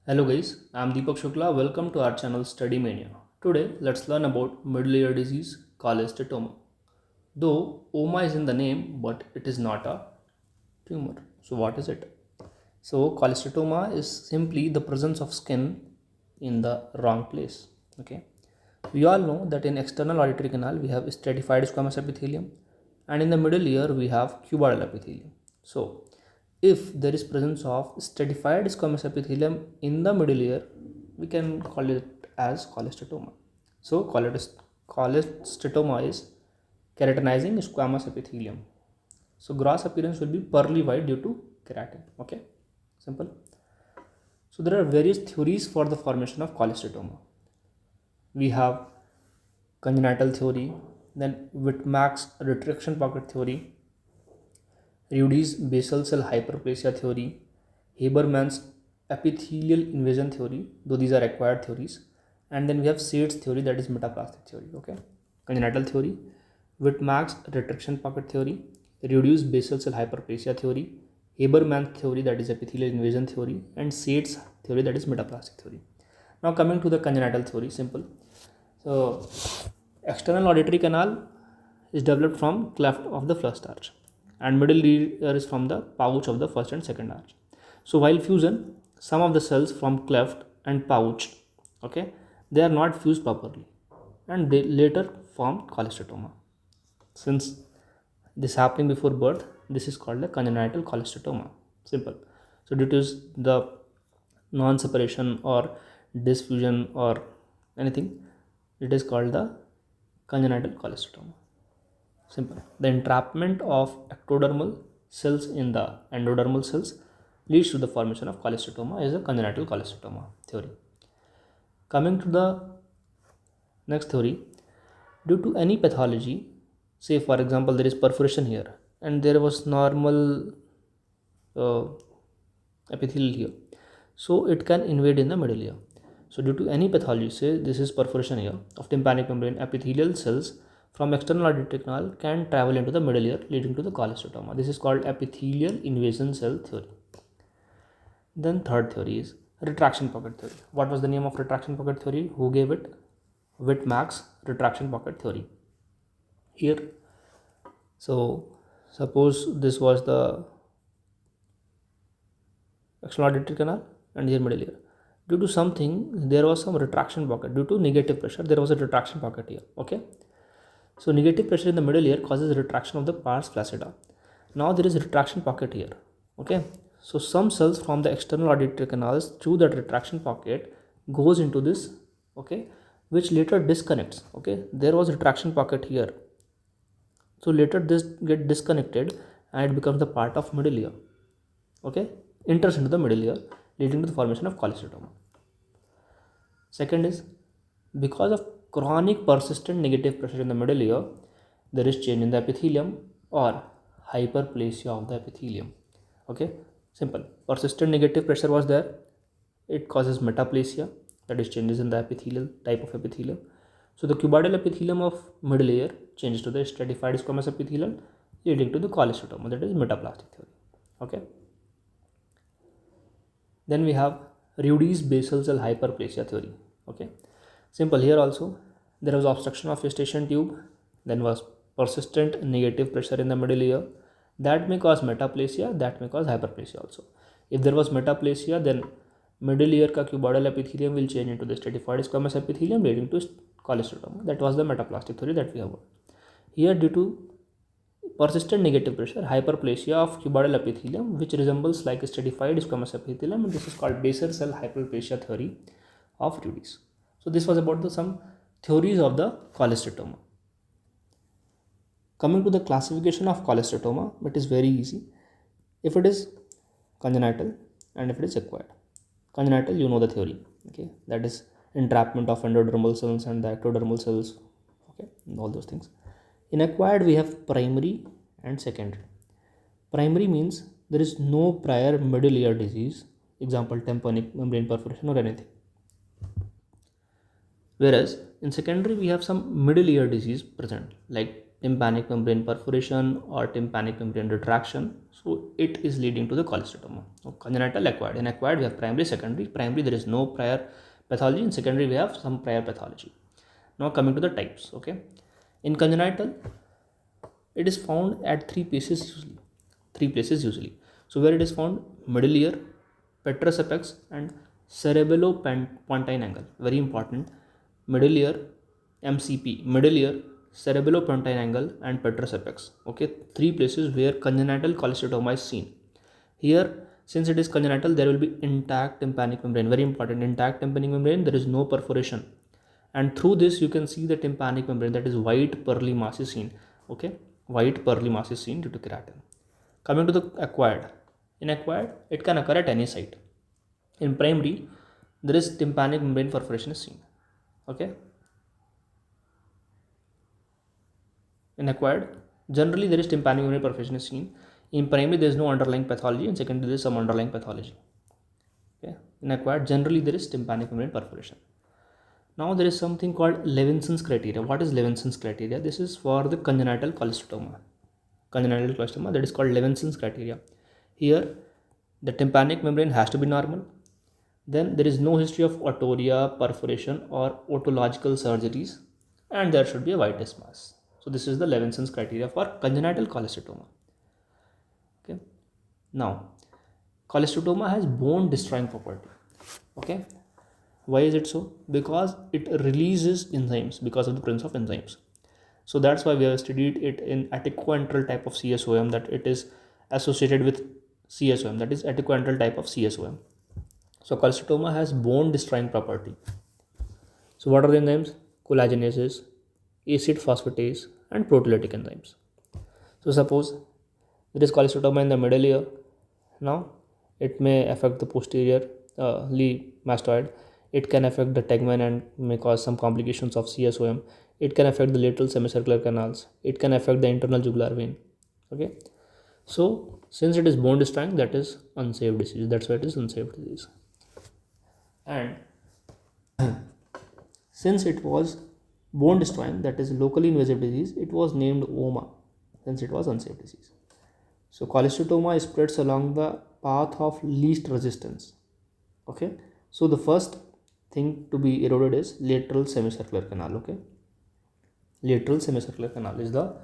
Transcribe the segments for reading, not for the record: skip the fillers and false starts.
Hello guys, I am Deepak Shukla. Welcome to our channel Study Mania. Today, let's learn about middle ear disease, cholesteatoma. Though oma is in the name, but it is not a tumor. So what is it? So cholesteatoma is simply the presence of skin in the wrong place. Okay. We all know that in external auditory canal we have stratified squamous epithelium, and in the middle ear we have cuboidal epithelium. So if there is presence of stratified squamous epithelium in the middle ear, we can call it as cholesteatoma. So cholesteatoma is keratinizing squamous epithelium. So gross appearance will be pearly white due to keratin. Okay, simple. So there are various theories for the formation of cholesteatoma. We have congenital theory, then Whitmark's retraction pocket theory, Rudy's basal cell hyperplasia theory, Haberman's epithelial invasion theory, though these are acquired theories, and then we have Said's theory, that is metaplastic theory. Okay, congenital theory, Whitmark's retraction pocket theory, Rudy's basal cell hyperplasia theory, Haberman's theory, that is epithelial invasion theory, and Said's theory, that is metaplastic theory. Now coming to the congenital theory, simple. So external auditory canal is developed from cleft of the first arch, and middle ear is from the pouch of the first and second arch. So while fusion, some of the cells from cleft and pouch, okay, they are not fused properly, and they later form cholesteatoma. Since this happening before birth, this is called a congenital cholesteatoma. Simple. So due to the non-separation or dysfusion or anything, it is called the congenital cholesteatoma. Simple. The entrapment of ectodermal cells in the endodermal cells leads to the formation of cholesteatoma as a congenital cholesteatoma theory. Coming to the next theory, due to any pathology, say for example there is perforation here and there was normal uh, epithelial here, so it can invade in the middle ear. So due to any pathology, say this is perforation here of tympanic membrane, epithelial cells from external auditory canal can travel into the middle ear, leading to the cholesteatoma. This is called epithelial invasion cell theory. Then third theory is retraction pocket theory. What was the name of retraction pocket theory? Who gave it? Whitmark's retraction pocket theory. Here, so suppose this was the external auditory canal and here middle ear. Due to something, there was some retraction pocket. Due to negative pressure, there was a retraction pocket here. Okay. So negative pressure in the middle ear causes retraction of the pars flaccida. Now there is a retraction pocket here. Okay. So some cells from the external auditory canals through that retraction pocket goes into this. Okay, which later disconnects. Okay, there was retraction pocket here. So later this get disconnected and it becomes the part of middle ear. Okay, enters into the middle ear, leading to the formation of cholesteatoma. Second is because of chronic persistent negative pressure in the middle ear, there is change in the epithelium or hyperplasia of the epithelium. Okay, simple. Persistent negative pressure was there, it causes metaplasia, that is changes in the epithelial type of epithelium. So the cuboidal epithelium of middle ear changes to the stratified squamous epithelium, leading to the cholesteatoma, that is metaplastic theory. Okay. Then we have Rudy's basal cell hyperplasia theory. Okay, simple. Here also there was obstruction of eustachian tube, then was persistent negative pressure in the middle ear, that may cause metaplasia, that may cause hyperplasia also. If there was metaplasia, then middle ear ka cuboidal epithelium will change into the stratified squamous epithelium, leading to cholesteatoma. That was the metaplastic theory that we have. Here, due to persistent negative pressure, hyperplasia of cuboidal epithelium, which resembles like a stratified squamous epithelium, and this is called basal cell hyperplasia theory of Rudy's. So this was about some theories of the cholesteatoma. Coming to the classification of cholesteatoma, it is very easy. If it is congenital and if it is acquired. Congenital, you know the theory. Okay, that is entrapment of endodermal cells and the ectodermal cells. Okay, and all those things. In acquired, we have primary and secondary. Primary means there is no prior middle ear disease, example tympanic membrane perforation or anything. Whereas in secondary, we have some middle ear disease present, like tympanic membrane perforation or tympanic membrane retraction. So it is leading to the cholesteatoma. So congenital, acquired. In acquired we have primary, secondary. Primary there is no prior pathology. In secondary we have some prior pathology. Now coming to the types. Okay, in congenital it is found at three places usually. So where it is found: middle ear, petrous apex, and cerebellopontine angle. Very important: middle ear, MCP, middle ear, cerebellopontine angle, and petrous apex. Okay, three places where congenital cholesteatoma is seen. Here, since it is congenital, there will be intact tympanic membrane. Very important: intact tympanic membrane. There is no perforation, and through this you can see the tympanic membrane, that is white pearly mass is seen. Okay, white pearly mass is seen due to keratin. Coming to the acquired. In acquired, it can occur at any site. In primary, there is tympanic membrane perforation is seen. Okay. In acquired, generally there is tympanic membrane perforation is seen. In primary, there is no underlying pathology. In secondary, there is some underlying pathology. Okay. In acquired, generally there is tympanic membrane perforation. Now there is something called Levinson's criteria. What is Levinson's criteria? This is for the congenital cholesteatoma. Congenital cholesteatoma, that is called Levinson's criteria. Here, the tympanic membrane has to be normal. Then there is no history of otorrhea, perforation, or otological surgeries, and there should be a whitish mass. So this is the Levinson's criteria for congenital cholesteatoma. Okay. Now, cholesteatoma has bone destroying property. Okay. Why is it so? Because it releases enzymes, because of the presence of enzymes. So that's why we have studied it in aticoantral type of CSOM, that it is associated with CSOM, that is aticoantral type of CSOM. So cholesteatoma has bone destroying property. So what are the enzymes? Collagenases, acid phosphatase, and proteolytic enzymes. So suppose there is cholesteatoma in the middle ear. Now it may affect the posterior mastoid. It can affect the tegmen and may cause some complications of CSOM. It can affect the lateral semicircular canals. It can affect the internal jugular vein. Okay. So since it is bone destroying, that is unsafe disease. That's why it is unsafe disease. And since it was bone destroying, that is locally invasive disease, it was named OMA, since it was unsafe disease. So cholesteatoma spreads along the path of least resistance. Okay. So the first thing to be eroded is lateral semicircular canal. Okay. Lateral semicircular canal is the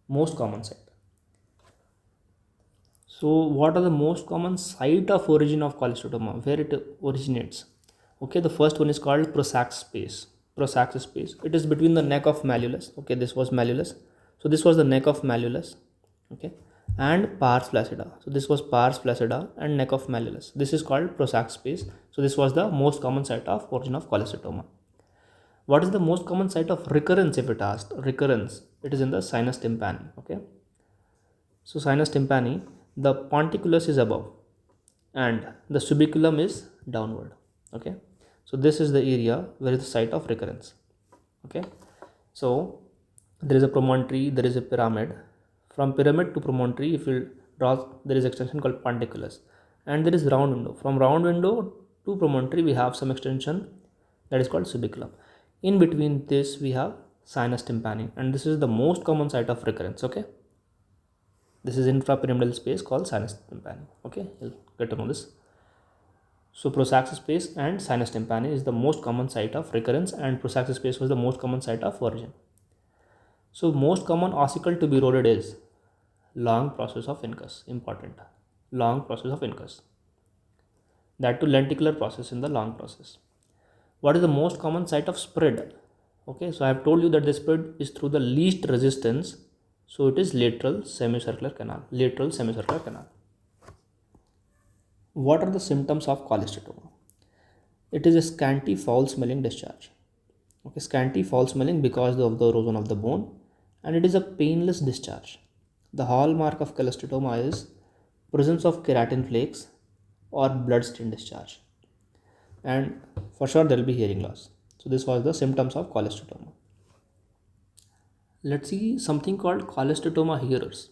most common site. So what are the most common site of origin of cholesteatoma, where it originates? Okay, the first one is called Prosax space. Prosax space. It is between the neck of malleolus. Okay, this was malleolus. So this was the neck of malleolus. Okay, and pars flaccida. So this was pars flaccida and neck of malleolus. This is called Prosax space. So this was the most common site of origin of cholesteatoma. What is the most common site of recurrence, if it asked? Recurrence. It is in the sinus tympani. Okay. So sinus tympani, the ponticulus is above and the subiculum is downward. Okay. So this is the area where is the site of recurrence. Okay. So there is a promontory, there is a pyramid. From pyramid to promontory, if you draw, there is extension called ponticulus, and there is round window. From round window to promontory, we have some extension that is called subiculum. In between this, we have sinus tympani, and this is the most common site of recurrence. Okay. This is infrapyramidal space called sinus tympani. Okay, you'll get to know this. So Prosax space and sinus tympani is the most common site of recurrence, and Prosax space was the most common site of origin. So most common ossicle to be eroded is long process of incus. Important. Long process of incus. That to lenticular process in the long process. What is the most common site of spread? Okay, so I have told you that the spread is through the least resistance. So it is lateral semicircular canal. Lateral semicircular canal. What are the symptoms of cholesteatoma? It is a scanty, foul-smelling discharge. Okay, scanty, foul-smelling because of the erosion of the bone, and it is a painless discharge. The hallmark of cholesteatoma is presence of keratin flakes or blood-stained discharge, and for sure there will be hearing loss. So this was the symptoms of cholesteatoma. Let's see something called cholesteatoma hearers.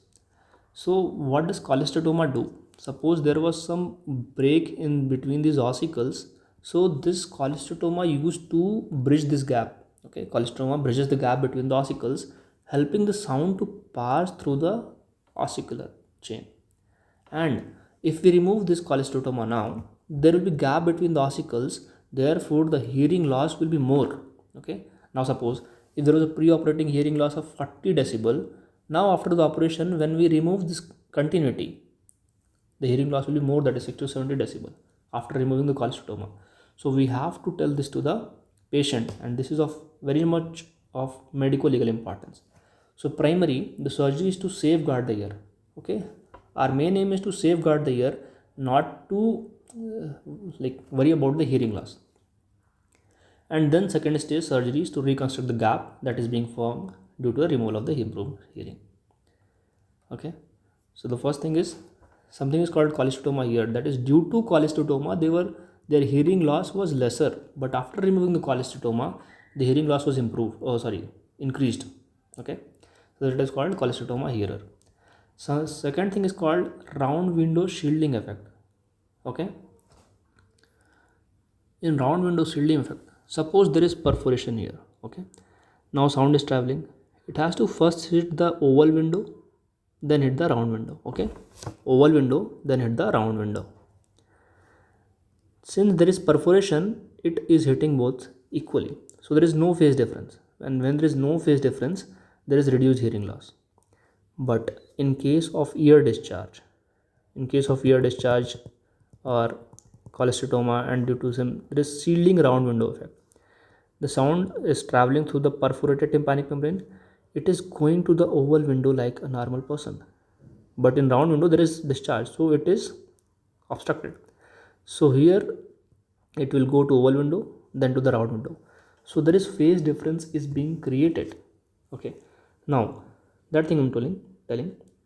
So what does cholesteatoma do? Suppose there was some break in between these ossicles. So this cholesteatoma used to bridge this gap. Okay, cholesteatoma bridges the gap between the ossicles, helping the sound to pass through the ossicular chain. And if we remove this cholesteatoma now, there will be gap between the ossicles, therefore the hearing loss will be more. Okay. Now suppose if there was a pre-operating hearing loss of 40 decibel, now after the operation, when we remove this continuity, the hearing loss will be more, that is 60 to 70 decibel after removing the cholesteatoma. So we have to tell this to the patient, and this is of very much of medical legal importance. So primary, the surgery is to safeguard the ear. Okay, our main aim is to safeguard the ear, not to worry about the hearing loss. And then second stage surgery is to reconstruct the gap that is being formed due to the removal of the improved hearing. Okay, so the first thing is something is called cholesteatoma here, that is due to cholesteatoma their hearing loss was lesser, but after removing the cholesteatoma the hearing loss was increased. Okay, so that is called cholesteatoma hearer. So second thing is called round window shielding effect. Okay, in round window shielding effect, suppose there is perforation here. Okay, now sound is traveling, it has to first hit the oval window, then hit the round window. Okay, oval window, then hit the round window. Since there is perforation, it is hitting both equally, so there is no phase difference, and when there is no phase difference there is reduced hearing loss. But in case of ear discharge, or cholesteatoma, and due to some, there is shielding round window effect, the sound is traveling through the perforated tympanic membrane, it is going to the oval window like a normal person, but in round window there is discharge, so it is obstructed. So here it will go to oval window, then to the round window, so there is phase difference is being created. Okay, now that thing I'm telling,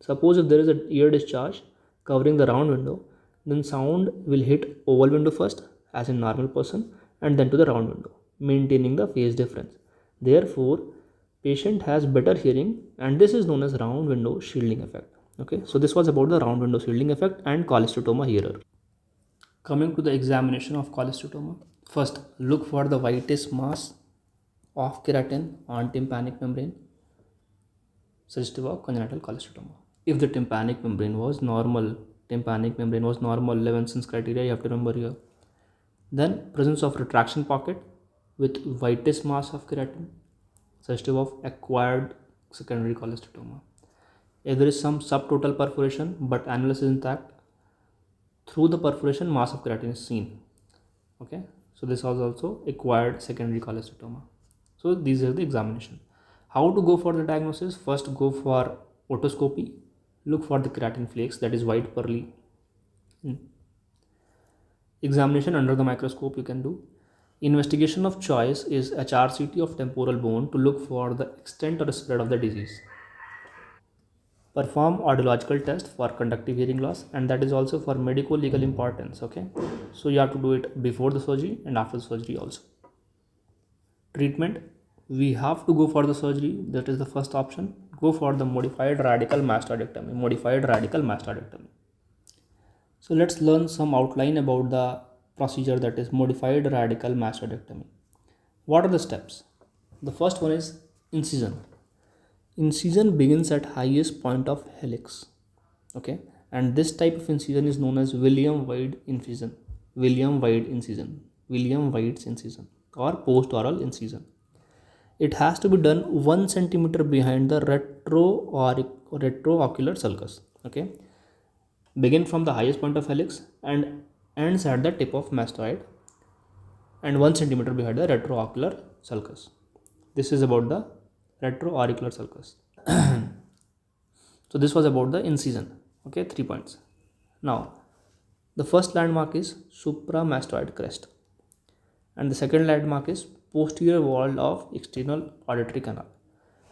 suppose if there is a ear discharge covering the round window, then sound will hit oval window first as in normal person, and then to the round window, maintaining the phase difference. Therefore patient has better hearing, and this is known as round window shielding effect. Okay, so this was about the round window shielding effect and cholesteatoma hearer. Coming to the examination of cholesteatoma, first look for the whitish mass of keratin on tympanic membrane suggestive of congenital cholesteatoma. If the tympanic membrane was normal, Levinson's criteria you have to remember here. Then presence of retraction pocket with whitish mass of keratin suggestive of acquired secondary cholesteatoma. If there is some subtotal perforation but annulus is intact, through the perforation mass of keratin is seen. Okay, so this was also acquired secondary cholesteatoma. So these are the examination. How to go for the diagnosis? First go for otoscopy, look for the keratin flakes, that is white pearly. Examination under the microscope you can do. Investigation of choice is HRCT of temporal bone to look for the extent or spread of the disease. Perform audiological test for conductive hearing loss, and that is also for medical legal importance. Okay, so you have to do it before the surgery and after the surgery also. Treatment, we have to go for the surgery, that is the first option. Go for the modified radical mastectomy. So let's learn some outline about the procedure, that is modified radical mastectomy. What are the steps? The first one is incision. Incision begins at highest point of helix. Okay, and this type of incision is known as William Wide's incision, or post-oral incision. It has to be done 1 centimeter behind the retroocular sulcus. Okay, begin from the highest point of helix and ends at the tip of mastoid, and 1 centimeter behind the retroocular sulcus. This is about the retroauricular sulcus. So this was about the incision. Okay, 3 points. Now the first landmark is supramastoid crest, and the second landmark is posterior wall of external auditory canal,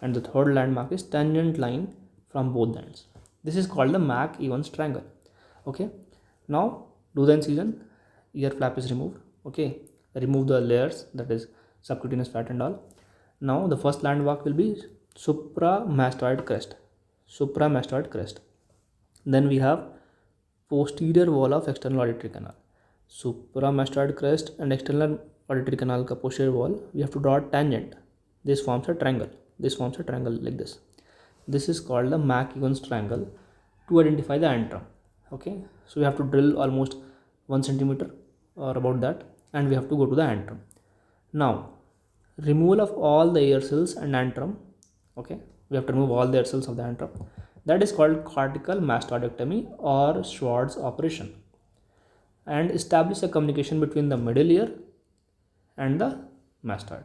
and the third landmark is tangent line from both ends. This is called the Mac Evans triangle. Okay, now do the incision. Ear flap is removed. Okay, remove the layers, that is subcutaneous fat and all. Now the first landmark will be supramastoid crest. Then we have posterior wall of external auditory canal. Supramastoid crest and external auditory canal ka posterior wall, we have to draw a tangent. This forms a triangle. this forms a triangle like this. This is called the Mac-Evans triangle to identify the antrum. Okay, so we have to drill almost 1 centimeter or about that, and we have to go to the antrum. Now, removal of all the air cells and antrum. Okay, we have to remove all the air cells of the antrum. That is called cortical mastoidectomy or Schwartz operation, and establish a communication between the middle ear and the mastoid.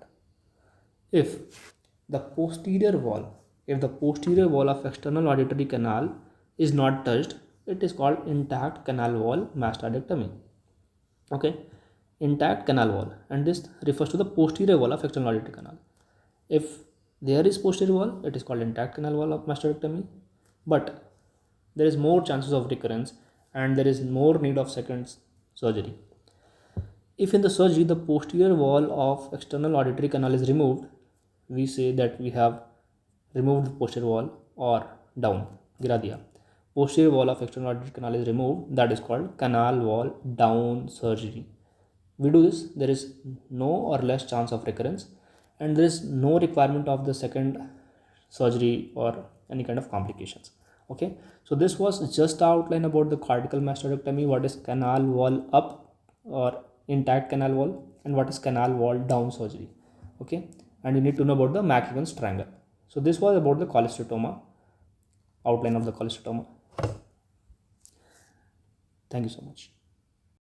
If the posterior wall, if the posterior wall of external auditory canal is not touched, it is called intact canal wall mastoidectomy. Okay, intact canal wall, and this refers to the posterior wall of external auditory canal. If there is posterior wall, it is called intact canal wall of mastoidectomy, but there is more chances of recurrence and there is more need of second surgery. If in the surgery the posterior wall of external auditory canal is removed, we say that we have removed the posterior wall, or down, gira diya. Posterior wall of external auditory canal is removed, that is called canal wall down surgery. We do this, there is no or less chance of recurrence, and there is no requirement of the second surgery or any kind of complications. Okay, so this was just the outline about the cortical mastoidectomy, what is canal wall up or intact canal wall, and what is canal wall down surgery. Okay, and you need to know about the Mac-Evans triangle. So this was about the cholesteatoma, outline of the cholesteatoma. Thank you so much.